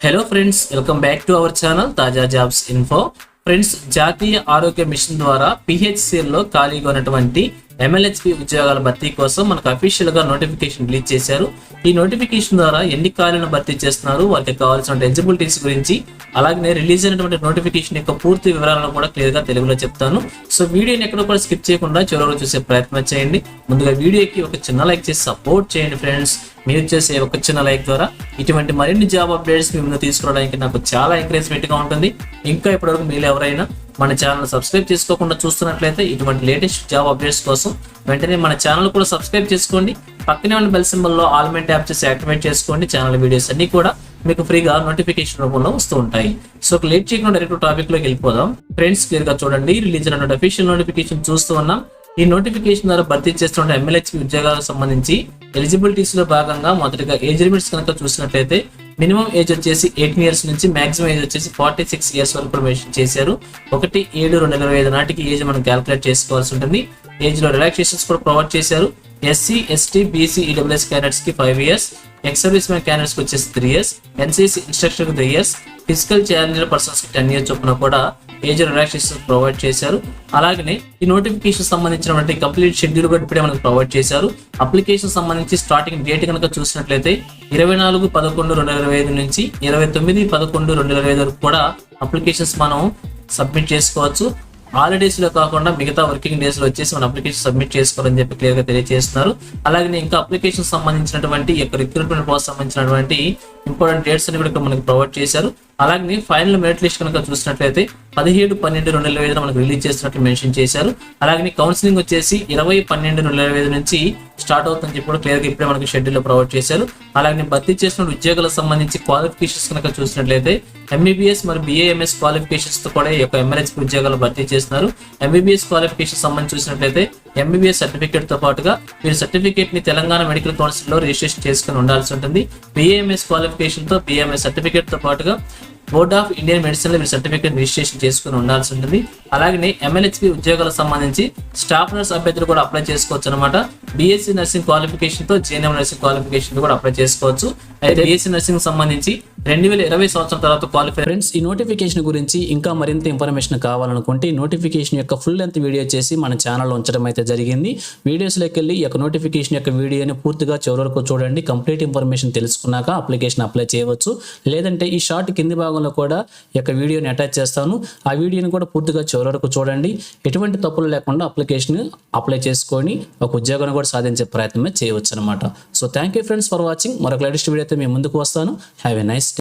Hello friends, welcome back to our channel తాజా jobs info. Friends, జాతీయ ఆరోగ్య machine ద్వారా పిహెచ్సిఎల్లో ఖాళీగా ఉన్నటువంటి MLHP ఉద్యోగాల భర్తీ కోసం మనకు అఫీషియల్ గా నోటిఫికేషన్ రిలీజ్ చేశారు. ఈ నోటిఫికేషన్ ద్వారా ఎన్ని ఖాళీలను భర్తీ చేస్తున్నారు, వారికి కావాల్సిన ఎలిజిబిలిటీస్ గురించి, అలాగే రిలీజ్ అయినటువంటి నోటిఫికేషన్ యొక్క పూర్తి వివరాలను కూడా క్లియర్ గా తెలుగులో చెప్తాను. సో వీడియోని ఎక్కడ కూడా స్కిప్ చేయకుండా చివరిలో చూసే ప్రయత్నం చేయండి. ముందుగా వీడియోకి ఒక చిన్న లైక్ చేసి సపోర్ట్ చేయండి ఫ్రెండ్స్. మీరు చేసే ఒక చిన్న లైక్ ద్వారా ఇటువంటి మరిన్ని జాబ్ అప్డేట్స్ మీ ముందు తీసుకురావడానికి నాకు చాలా ఎంకరేజ్మెంట్ గా ఉంటుంది. ఇంకా ఇప్పటివరకు మీరు ఎవరైనా మన ఛానల్ సబ్స్క్రైబ్ చేసుకోకుండా చూస్తున్నట్లయితే ఇటువంటి లేటెస్ట్ జాబ్ అప్డేట్స్ కోసం వెంటనే మన ఛానల్ కూడా సబ్స్క్రైబ్ చేసుకోండి. పక్కనే ఉన్న బెల్ సింబల్లో ఆల్ మెంట్ ట్యాప్ చేసి యాక్టివేట్ చేసుకోండి. ఛానల్ వీడియోస్ అన్ని కూడా మీకు ఫ్రీగా నోటిఫికేషన్ రూపంలో వస్తూ ఉంటాయి. సో లేట్ చేయకుండా డైరెక్ట్ టాపిక్ లోకి వెళ్ళిపోదాం. ఫ్రెండ్స్, క్లియర్ గా చూడండి. రిలీజ్ అయినటువంటి అఫీషియల్ నోటిఫికేషన్ చూస్తూ ఉన్నాం. ఈ నోటిఫికేషన్ ద్వారా భర్తీ చేస్తున్న MLHP ఉద్యోగాలకు సంబంధించి ఎలిజిబిలిటీస్ లో భాగంగా మొదటిగా ఏజ్ లిమిట్స్ కనుక చూసినట్లయితే మినిమం ఏజ్ వచ్చేసి 18 ఇయర్స్ నుంచి మాక్సిమం ఏజ్ వచ్చేసి 46 ఇయర్స్ వరకు మెన్షన్ చేశారు. 1/7/2025 నాటికి ఏజ్ మనం క్యాల్కులేట్ చేసుకోవాల్సి ఉంటుంది. ఏజ్ లో రిలాక్సేషన్స్ కూడా ప్రొవైడ్ చేశారు. SC, ST, BC, EWS candidates కి 5 years, ex service man candidates కి వచ్చేసి 3 ఇయర్స్, NCC ఇన్స్ట్రక్టర్ కి 3 ఇయర్స్, ఫిజికల్ ఛాలెంజ్డ్ పర్సన్స్ కి 10 ఇయర్స్ చొప్పున కూడా ఏజ్ రిలాక్సేషన్ ప్రొవైడ్ చేశారు. అలాగే ఈ నోటిఫికేషన్ సంబంధించినటువంటి కంప్లీట్ షెడ్యూల్ కూడా ఇప్పుడే మనకు ప్రొవైడ్ చేశారు. అప్లికేషన్ సంబంధించి స్టార్టింగ్ డేట్ కనుక చూసినట్లయితే 24/11/2025 నుంచి 29/11/2025 వరకు కూడా అప్లికేషన్స్ మనం సబ్మిట్ చేసుకోవచ్చు. హాలిడేస్ లో కాకుండా మిగతా వర్కింగ్ డేస్ లో వచ్చేసి మన అప్లికేషన్ సబ్మిట్ చేసుకోవాలని చెప్పి క్లియర్ గా తెలియజేస్తున్నారు. అలాగే ఇంకా అప్లికేషన్ సంబంధించినటువంటి రిక్రూట్మెంట్ ప్రాసెస్ సంబంధించినటువంటి ఇంపార్టెంట్ డేట్స్ అని కూడా మనకి ప్రొవైడ్ చేశారు. అలాగే ఫైనల్ మెరిట్ లిస్ట్ కనుక చూసినట్లయితే 17/12/2025 మనకు రిలీజ్ చేసినట్టు మెన్షన్ చేశారు. అలాగే కౌన్సిలింగ్ వచ్చేసి 20/12/2025 నుంచి స్టార్ట్ అవుతుందని చెప్పి కూడా క్లియర్ గా ఇప్పుడే మనకి షెడ్యూల్ లో ప్రొవైడ్ చేశారు. అలాగే భర్తీ చేసిన ఉద్యోగాలకు సంబంధించి క్వాలిఫికేషన్స్ కనుక చూసినట్లయితే MBBS మరియు BAMS క్వాలిఫికేషన్స్ తో కూడా ఈ యొక్క MLHP ఉద్యోగాలు భర్తీ చేస్తున్నారు. MBBS క్వాలిఫికేషన్ సంబంధించి చూసినట్లయితే MBBS సర్టిఫికేట్ తో పాటుగా మీరు సర్టిఫికేట్ ని తెలంగాణ మెడికల్ కౌన్సిల్ లో రిజిస్ట్రేషన్ చేసుకుని ఉండాల్సి ఉంటుంది. BAMS క్వాలిఫికేషన్ తో BAMS సర్టిఫికేట్ తో పాటుగా బోర్డ్ ఆఫ్ ఇండియన్ మెడిసిన్ లో మీరు సర్టిఫికేట్ రిజిస్ట్రేషన్ చేసుకుని ఉండాల్సి ఉంటుంది. అలాగే MLHP ఉద్యోగాలకు సంబంధించి స్టాఫ్ నర్స్ అభ్యర్థులు కూడా అప్లై చేసుకోవచ్చు అనమాట. BSc నర్సింగ్ క్వాలిఫికేషన్ తో GNM నర్సింగ్ క్వాలిఫికేషన్ కూడా అప్లై చేసుకోవచ్చు. అయితే BSc నర్సింగ్ సంబంధించి 2020 సంవత్సరం తర్వాత క్వాలిఫై. ఫ్రెండ్స్, ఈ నోటిఫికేషన్ గురించి ఇంకా మరింత ఇన్ఫర్మేషన్ కావాలనుకుంటే ఈ నోటిఫికేషన్ యొక్క ఫుల్ లెంత్ వీడియో చేసి మన ఛానల్లో ఉంచడం అయితే జరిగింది. వీడియోస్లోకి వెళ్ళి ఈ యొక్క నోటిఫికేషన్ యొక్క వీడియోని పూర్తిగా చివరి వరకు చూడండి. కంప్లీట్ ఇన్ఫర్మేషన్ తెలుసుకున్నాక అప్లికేషన్ అప్లై చేయవచ్చు. లేదంటే ఈ షార్ట్ కింది భాగంలో కూడా ఈ యొక్క వీడియోని అటాచ్ చేస్తాను. ఆ వీడియోని కూడా పూర్తిగా చివరి వరకు చూడండి. ఎటువంటి తప్పులు లేకుండా అప్లికేషన్ అప్లై చేసుకొని ఒక ఉద్యోగాన్ని కూడా సాధించే ప్రయత్నమే చేయవచ్చు అనమాట. So thank you friends for watching. మరొక లేటెస్ట్ వీడియో అయితే మేము ముందుకు వస్తాను. Have a nice